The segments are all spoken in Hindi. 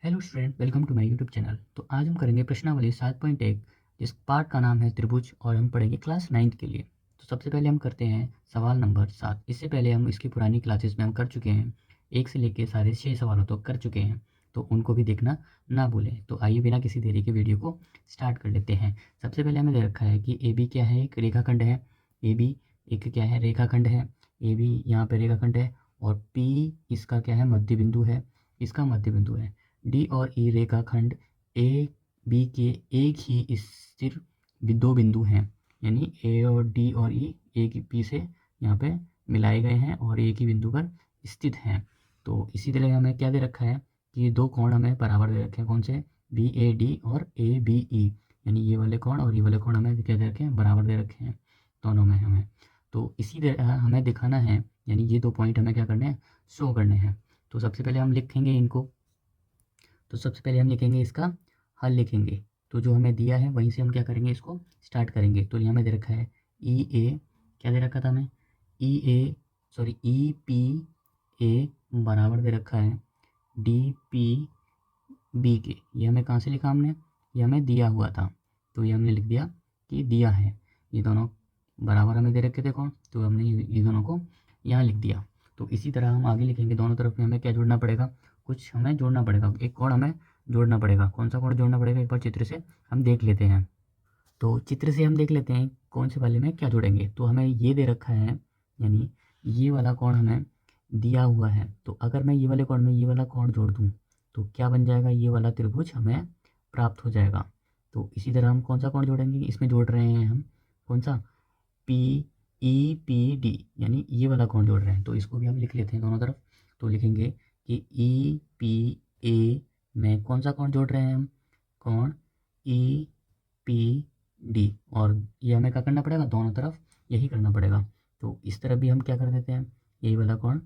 Hello student, welcome to my YouTube channel. तो आज हम करेंगे प्रश्नावली 7.1, जिस पार्ट का नाम है त्रिभुज, और हम पढ़ेंगे क्लास 9th के लिए। तो सबसे पहले हम करते हैं सवाल नंबर 7। इससे पहले हम इसकी पुरानी क्लासेस में हम कर चुके हैं, 1 से लेके सारे 6 सवालों तक कर चुके हैं, तो उनको भी देखना ना भूलें। तो आइए बिना किसी देरी के वीडियो को स्टार्ट कर लेते हैं। सबसे पहले हमें दे रखा है कि ए बी क्या है, एक रेखाखंड है। ए बी एक क्या है, रेखाखंड है। ए बी यहाँ पे रेखाखंड है, और पी इसका क्या है, मध्य बिंदु है। इसका मध्य बिंदु है। डी और ई रेखाखंड ए बी के एक ही स्थिर दो बिंदु हैं, यानी ए और डी और ई एक ही पी से यहाँ पे मिलाए गए हैं और एक ही बिंदु पर स्थित हैं। तो इसी तरह हमें क्या दे रखा है कि दो कोण हमें बराबर दे रखे हैं। कौन से? बी ए डी और ए बी ई, यानी ये वाले कोण और ये वाले कोण हमें क्या दे रखे हैं, बराबर दे रखे हैं दोनों में हमें। तो इसी तरह हमें दिखाना है, यानी ये 2 पॉइंट हमें क्या करने हैं, शो करने हैं। तो सबसे पहले हम लिखेंगे इनको। तो सबसे पहले हम लिखेंगे इसका हल लिखेंगे। तो जो हमें दिया है वहीं से हम क्या करेंगे, इसको स्टार्ट करेंगे। तो यहाँ में दे रखा है ई ए, क्या दे रखा था हमें, ई ए सॉरी ई पी ए बराबर दे रखा है डी पी बी के। ये हमें कहाँ से लिखा हमने, ये हमें दिया हुआ था, तो ये हमने लिख दिया कि दिया है। ये दोनों बराबर हमें दे रखे थे कौन, तो हमने ये दोनों को यहाँ लिख दिया। तो इसी तरह हम आगे लिखेंगे। दोनों तरफ में हमें क्या जोड़ना पड़ेगा, कुछ हमें जोड़ना पड़ेगा, एक कोण हमें जोड़ना पड़ेगा। कौन सा कोण जोड़ना पड़ेगा, एक बार चित्र से हम देख लेते हैं। तो चित्र से हम देख लेते हैं कौन से वाले में क्या जोड़ेंगे। तो हमें ये दे रखा है, यानी ये वाला कोण हमें दिया हुआ है। तो अगर मैं ये वाले कोण में ये वाला कोण जोड़ दूँ तो क्या बन जाएगा, ये वाला त्रिभुज हमें प्राप्त हो जाएगा। तो इसी तरह हम कौन सा कोण जोड़ेंगे, इसमें जोड़ रहे हैं हम कौन सा, पी ई पी डी, यानी ये वाला कोण जोड़ रहे हैं। तो इसको भी हम लिख लेते हैं दोनों तरफ। तो लिखेंगे कि ई पी ए में कौन सा कोण जोड़ रहे हैं हम, कोण ई पी डी, और ये हमें क्या करना पड़ेगा, दोनों तरफ यही करना पड़ेगा। तो इस तरफ भी हम क्या कर देते हैं, यही वाला कोण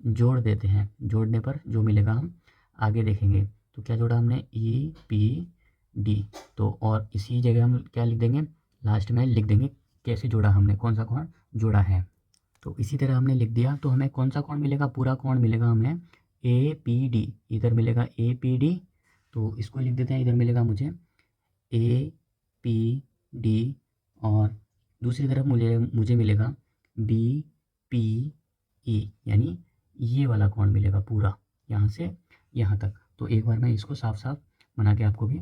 जोड़ देते हैं। जोड़ने पर जो मिलेगा हम आगे देखेंगे। तो क्या जोड़ा हमने, ई पी डी। तो और इसी जगह हम क्या लिख देंगे, लास्ट में लिख देंगे कैसे जोड़ा हमने, कौन सा कोण जोड़ा है। तो इसी तरह हमने लिख दिया। तो हमें कौन सा कोण मिलेगा, पूरा कोण मिलेगा हमें ए पी डी। इधर मिलेगा ए पी डी, तो इसको लिख देते हैं। इधर मिलेगा मुझे ए पी डी, और दूसरी तरफ मुझे मुझे मिलेगा बी पी ई, यानी ये वाला कोण मिलेगा पूरा, यहाँ से यहाँ तक। तो एक बार मैं इसको साफ साफ बना के आपको भी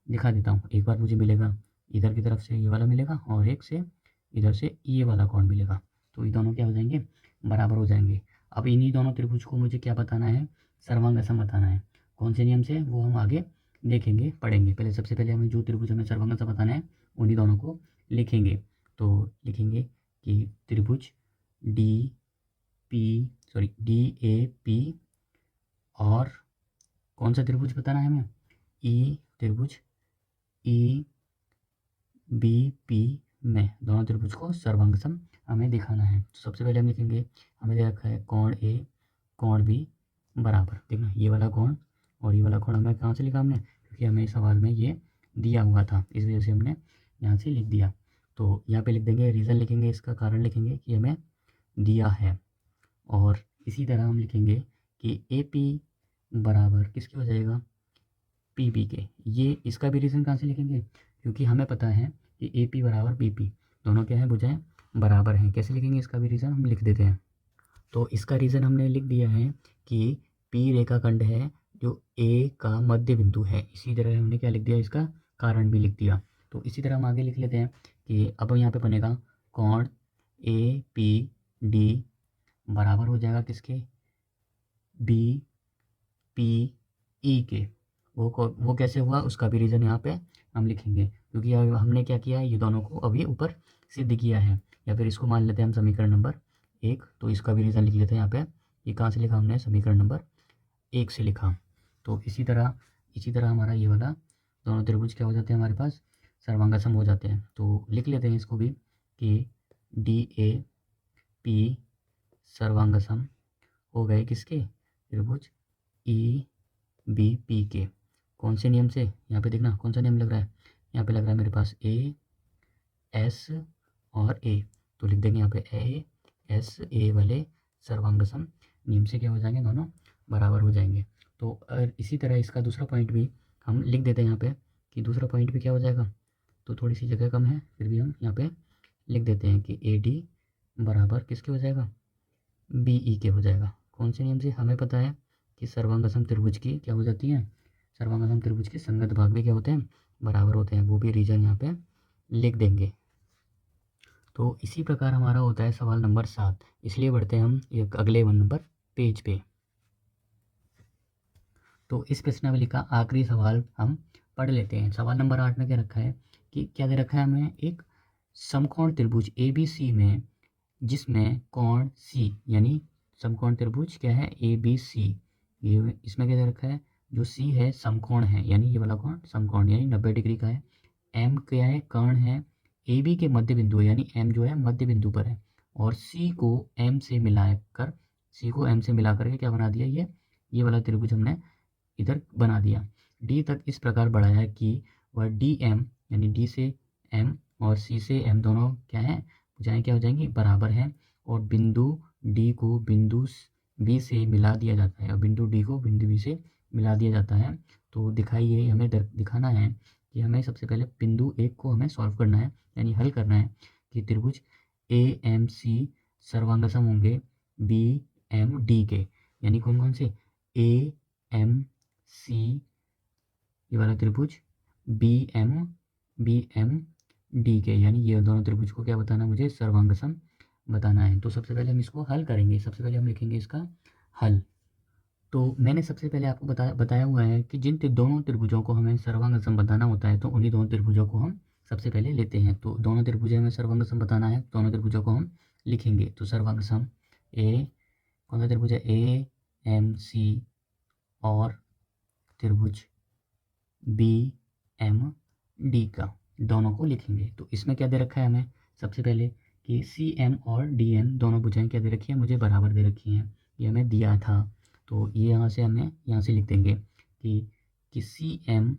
दिखा देता हूँ। एक बार मुझे मिलेगा इधर की तरफ से ये वाला मिलेगा, और एक से इधर से ये वाला कोण मिलेगा। तो ये दोनों क्या हो जाएंगे, बराबर हो जाएंगे। अब इन्हीं दोनों त्रिभुज को मुझे क्या बताना है, सर्वांग सम बताना है। कौन से नियम से, वो हम आगे देखेंगे, पढ़ेंगे। पहले सबसे पहले हमें जो त्रिभुज हमें सर्वांग सम बताना है उन्हीं दोनों को लिखेंगे। तो लिखेंगे कि त्रिभुज D P sorry D A P, और कौन सा त्रिभुज बताना है हमें, ई त्रिभुज ई बी पी में दोनों त्रिभुज को सर्वांग सम हमें दिखाना है। तो सबसे पहले हम लिखेंगे, हमें दे रखा है कोण ए कोण बी बराबर, देखना ये वाला कोण और ये वाला कोण हमें कहाँ से लिखा हमने, क्योंकि हमें इस सवाल में ये दिया हुआ था, इस वजह से हमने यहाँ से लिख दिया। तो यहाँ पे लिख देंगे, रीज़न लिखेंगे, इसका कारण लिखेंगे कि हमें दिया है। और इसी तरह हम लिखेंगे कि ए पी बराबर किसके हो जाएगा, पी बी के। ये इसका भी रीज़न कहाँ से लिखेंगे, क्योंकि हमें पता है कि ए पी बराबर बी पी, दोनों क्या है, भुजाएं बराबर हैं। कैसे लिखेंगे, इसका भी रीज़न हम लिख देते हैं। तो इसका रीज़न हमने लिख दिया है कि पी रेखाखंड है जो ए का मध्य बिंदु है। इसी तरह हमने क्या लिख दिया, इसका कारण भी लिख दिया। तो इसी तरह हम आगे लिख लेते हैं कि अब यहाँ पे बनेगा कोण ए पी डी बराबर हो जाएगा किसके, बी पी ई के। वो कैसे हुआ, उसका भी रीज़न यहाँ पे हम लिखेंगे, क्योंकि अब हमने क्या किया है, ये दोनों को अभी ऊपर सिद्ध किया है। या फिर इसको मान लेते हैं हम समीकरण नंबर 1। तो इसका भी रीज़न लिख लेते हैं यहाँ पे। ये कहाँ से लिखा हमने, समीकरण नंबर 1 से लिखा। तो इसी तरह हमारा ये वाला दोनों त्रिभुज क्या हो जाते हैं, हमारे पास सर्वांगसम हो जाते हैं। तो लिख लेते हैं इसको भी कि डी ए पी सर्वांगसम हो गए किसके, त्रिभुज ई बी पी के। कौन से नियम से, यहाँ पे देखना कौन सा नियम लग रहा है, यहाँ पे लग रहा है मेरे पास ए एस और ए। तो लिख देंगे यहाँ पे ए एस ए वाले सर्वांग सम नियम से क्या हो जाएंगे, दोनों बराबर हो जाएंगे। तो इसी तरह इसका दूसरा पॉइंट भी हम लिख देते हैं यहाँ पे कि दूसरा पॉइंट भी क्या हो जाएगा। तो थोड़ी सी जगह कम है, फिर भी हम यहाँ पे लिख देते हैं कि ए डी बराबर किसके हो जाएगा, बी ई के हो जाएगा। कौन से नियम से, हमें पता है कि सर्वांगसम त्रिभुज की क्या हो जाती है, सर्वांगसम त्रिभुज के संगत भाग भी क्या होते हैं, बराबर होते हैं। वो भी रीजन यहाँ पे लिख देंगे। तो इसी प्रकार हमारा होता है सवाल नंबर 7। इसलिए बढ़ते हैं हम एक अगले 1 नंबर पेज पे। तो इस प्रश्नावली का आखिरी सवाल हम पढ़ लेते हैं। सवाल नंबर 8 में क्या रखा है कि क्या दे रखा है हमें, एक समकोण त्रिभुज ए बी सी में जिसमें कोण सी, यानी समकोण त्रिभुज क्या है, ए बी सी, ये इसमें क्या दे रखा है, जो सी है समकोण है, यानी ये वाला कोण समकोण यानी 90 डिग्री का है। एम क्या है, कर्ण है, ए बी के मध्य बिंदु है, यानी एम जो है मध्य बिंदु पर है, और सी को एम से मिलाकर, सी को एम से मिलाकर के क्या बना दिया, ये वाला त्रिभुज हमने इधर बना दिया। डी तक इस प्रकार बढ़ाया कि वह डी एम, यानी डी से एम और सी से एम दोनों क्या है, भुजाएं क्या हो जाएंगी, बराबर हैं, और बिंदु डी को बिंदु बी से मिला दिया जाता है, और बिंदु डी को बिंदु बी से मिला दिया जाता है। तो दिखाइए, हमें दिखाना है कि हमें सबसे पहले बिंदु 1 को हमें सॉल्व करना है, यानी हल करना है कि त्रिभुज ए एम सी सर्वांगसम होंगे बी एम डी के, यानी कौन कौन से, ए एम सी, ये वाला त्रिभुज बी एम डी के, यानी ये दोनों त्रिभुज को क्या बताना, मुझे सर्वांगसम बताना है। तो सबसे पहले हम इसको हल करेंगे। सबसे पहले हम लिखेंगे इसका हल। तो मैंने सबसे पहले आपको बताया हुआ है कि जिन दोनों त्रिभुजों को हमें सर्वांगसम बताना होता है, तो उन्हीं दोनों त्रिभुजों को हम सबसे पहले लेते हैं। तो दोनों त्रिभुजों में सर्वांगसम बताना है, दोनों त्रिभुजों को हम लिखेंगे। तो सर्वांगसम ए, कौन सा त्रिभुज है, ए एम सी, और त्रिभुज बी एम डी का, दोनों को लिखेंगे। तो इसमें क्या दे रखा है हमें, सबसे पहले कि सी एम और डी एम दोनों भुजाएं क्या दे रखी है, मुझे बराबर दे रखी हैं, ये हमें दिया था। तो ये यहाँ से हमें यहाँ से लिख देंगे कि सी एम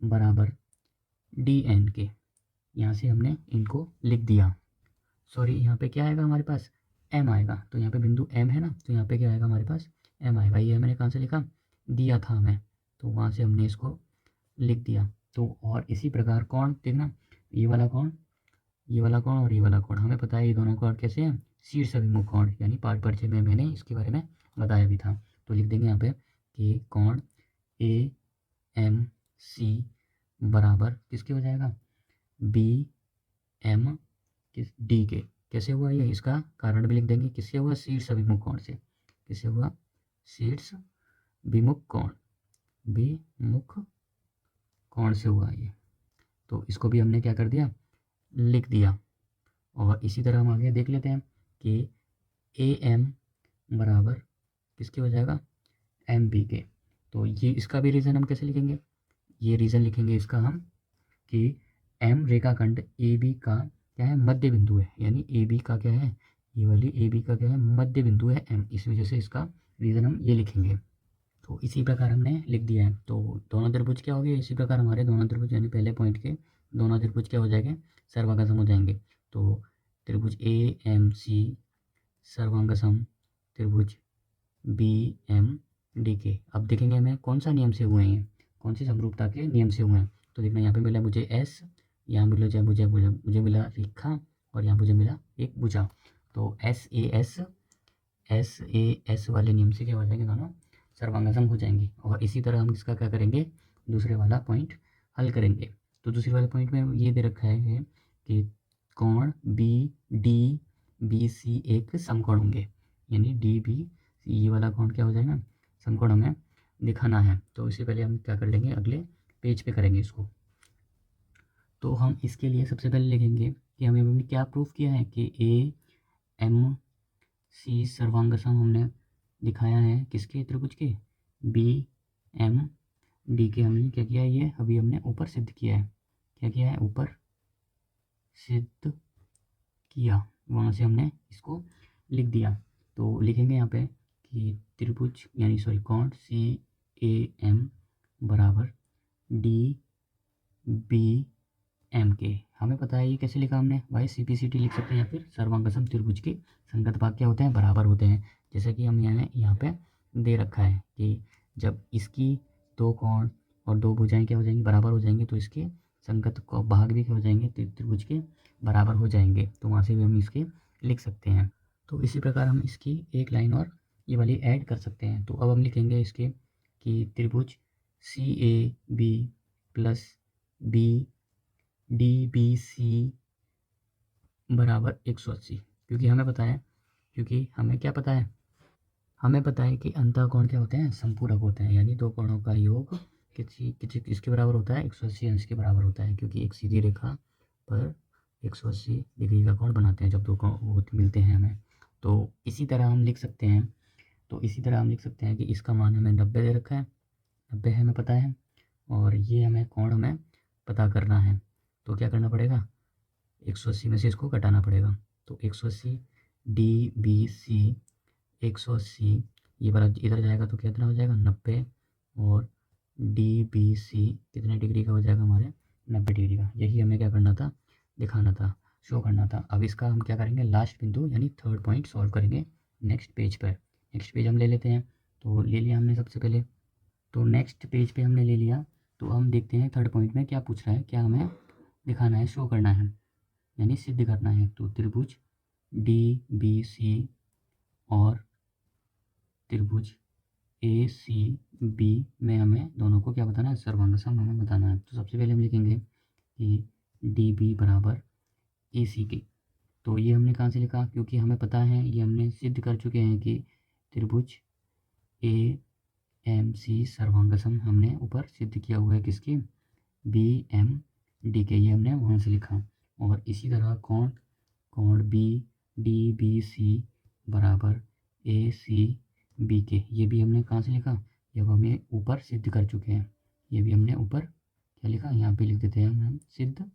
बराबर डी एन के, यहाँ से हमने इनको लिख दिया। सॉरी, यहाँ पे क्या आएगा हमारे पास, एम आएगा। तो यहाँ पे बिंदु एम है ना, तो यहाँ पे क्या आएगा हमारे पास, एम आएगा। ये मैंने कहाँ से लिखा, दिया था हमें, तो वहाँ से हमने इसको लिख दिया। तो और इसी प्रकार कौन, देखना ये वाला कौन, ये वाला कौन और ये वाला कौन, हमें पता है ये दोनों कौन कैसे हैं, शीर्ष अभिमुख कौन, यानी पाठ परिचय में मैंने इसके बारे में बताया भी था। तो लिख देंगे यहाँ पे कि कौन ए एम सी बराबर किसके हो जाएगा, बी एम किस डी के। कैसे हुआ ये, इसका कारण भी लिख देंगे, किससे हुआ, शीर्ष अभिमुख कोण से, किससे हुआ, शीर्ष विमुख कोण, विमुख कोण से हुआ ये। तो इसको भी हमने क्या कर दिया, लिख दिया। और इसी तरह हम आगे देख लेते हैं कि ए एम बराबर किसके हो जाएगा, एम बी के। तो ये इसका भी रीज़न हम कैसे लिखेंगे, ये रीज़न लिखेंगे इसका हम कि एम रेखाखंड ए बी का क्या है, मध्य बिंदु है, यानी ए बी का क्या है, ये वाली ए बी का क्या है, मध्य बिंदु है एम, इस वजह से इसका रीज़न हम ये लिखेंगे। तो इसी प्रकार हमने लिख दिया है। तो दोनों त्रिभुज क्या हो गए, इसी प्रकार हमारे दोनों त्रिभुज यानी पहले पॉइंट के दोनों त्रिभुज क्या हो जाएंगे, सर्वांगसम हो जाएंगे। तो त्रिभुज ए एम सी सर्वांगसम त्रिभुज बी एम डी के। अब देखेंगे हमें कौन सा नियम से हुए हैं, कौन सी समरूपता के नियम से हुए हैं। तो देखना यहाँ पे मिला मुझे एस, यहाँ मिला मुझे मिला रेखा, और यहाँ मुझे मिला एक भुजा। तो एस ए एस वाले नियम से क्या हो जाएंगे, दोनों सर्वांगसम हो जाएंगे। और इसी तरह हम इसका क्या करेंगे, दूसरे वाला पॉइंट हल करेंगे। तो दूसरे वाले पॉइंट में ये दे रखा है कि कोण बी सी एक समकोण होंगे, यानी डी बी सी, ये वाला कोण क्या हो जाएगा, समकोण हमें दिखाना है। तो इससे पहले हम क्या कर लेंगे, अगले पेज पे करेंगे इसको। तो हम इसके लिए सबसे पहले लिखेंगे कि हमने क्या प्रूफ किया है कि ए एम सी सर्वांगसम हमने दिखाया है किसके, त्रिभुज के बी एम डी के। हमने क्या किया है, ये अभी हमने ऊपर सिद्ध किया है, क्या किया है, ऊपर सिद्ध किया, वहाँ से हमने इसको लिख दिया। तो लिखेंगे यहाँ पे कि त्रिभुज यानी सॉरी कोण सी ए एम बराबर डी बी एम के। हमें पता है ये कैसे लिखा हमने, भाई सी पी सी टी लिख सकते हैं, या फिर सर्वांगसम त्रिभुज के संगत भाग क्या होते हैं, बराबर होते हैं। जैसे कि हम यहाँ पे दे रखा है कि जब इसकी दो कोण और दो भुजाएं क्या हो जाएंगी, बराबर हो जाएंगी, तो इसके संगत को भाग भी क्या हो जाएंगे, त्रिभुज के बराबर हो जाएंगे। तो वहाँ से भी हम इसके लिख सकते हैं। तो इसी प्रकार हम इसकी एक लाइन और ये वाली ऐड कर सकते हैं। तो अब हम लिखेंगे इसके कि त्रिभुज C A B plus B D B C बराबर 180। क्योंकि हमें पता है, क्योंकि हमें क्या पता है, हमें पता है कि अंतःकोण क्या होते हैं, संपूरक होते हैं। यानी दो कोणों का योग किसके बराबर होता है, 180 अंश के बराबर होता है। क्योंकि एक सीधी रेखा पर 180 डिग्री का कोण बनाते हैं जब दो कोण वो मिलते हैं हमें। तो इसी तरह हम लिख सकते हैं, कि इसका मान हमें 90 दे रखा है, 90 है हमें पता है, और ये हमें कोण हमें पता करना है। तो क्या करना पड़ेगा, 180 में से इसको घटाना पड़ेगा। तो 180 डी बी सी 180, ये वाला इधर जाएगा तो कितना हो जाएगा, 90, और डी बी सी कितने डिग्री का हो जाएगा हमारे, 90 डिग्री का। यही हमें क्या करना था, दिखाना था, शो करना था। अब इसका हम क्या करेंगे, लास्ट बिंदु यानी थर्ड पॉइंट सॉल्व करेंगे नेक्स्ट पेज पर। नेक्स्ट पेज हम ले लेते हैं। तो ले लिया हमने सबसे पहले, तो नेक्स्ट पेज पे हमने ले लिया। तो हम देखते हैं थर्ड पॉइंट में क्या पूछ रहा है, क्या हमें दिखाना है, शो करना है, यानी सिद्ध करना है। तो त्रिभुज डी बी सी और त्रिभुज ए सी बी में हमें दोनों को क्या बताना है, सर्वांग सम हमें बताना है। तो सबसे पहले हम लिखेंगे कि डी बी बराबर ए सी के। तो ये हमने कहाँ से लिखा, क्योंकि हमें पता है, ये हमने सिद्ध कर चुके हैं कि त्रिभुज ए एम सी सर्वांग सम हमने ऊपर सिद्ध किया हुआ है, किसके, बी एम डी के, ये हमने वहाँ से लिखा। और इसी तरह कोण कोण बी डी बी सी बराबर ए सी बी के, ये भी हमने कहाँ से लिखा, जब हमें ऊपर सिद्ध कर चुके हैं। ये भी हमने ऊपर क्या लिखा, यहाँ पे लिख देते हैं हम सिद्ध,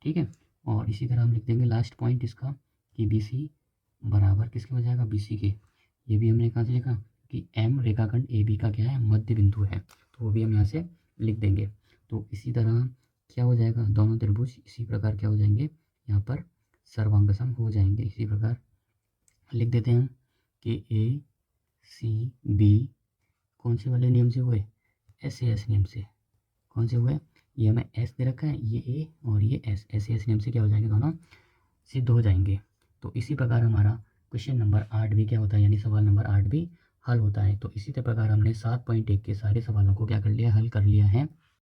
ठीक है। और इसी तरह हम लिख देंगे लास्ट पॉइंट इसका कि बी सी बराबर किसके हो जाएगा, बी सी के। ये भी हमने कहाँ से लिखा कि एम रेखाखंड ए बी का क्या है, मध्य बिंदु है। तो वो भी हम यहाँ से लिख देंगे। तो इसी तरह क्या हो जाएगा, दोनों त्रिभुज इसी प्रकार क्या हो जाएंगे, यहाँ पर सर्वांगसम हो जाएंगे। इसी प्रकार लिख देते हैं कि ए सी बी कौन से वाले नियम से हुए, एस ए एस नियम से। कौन से हुए, ये हमें एस दे रखा है, ये ए और ये एस, एस ए एस नियम से क्या हो जाएंगे, दोनों सिद्ध हो जाएंगे। तो इसी प्रकार हमारा क्वेश्चन नंबर 8 भी क्या होता है, यानी सवाल नंबर 8 भी हल होता है। तो इसी प्रकार हमने 7.1 के सारे सवालों को क्या कर लिया, हल कर लिया है।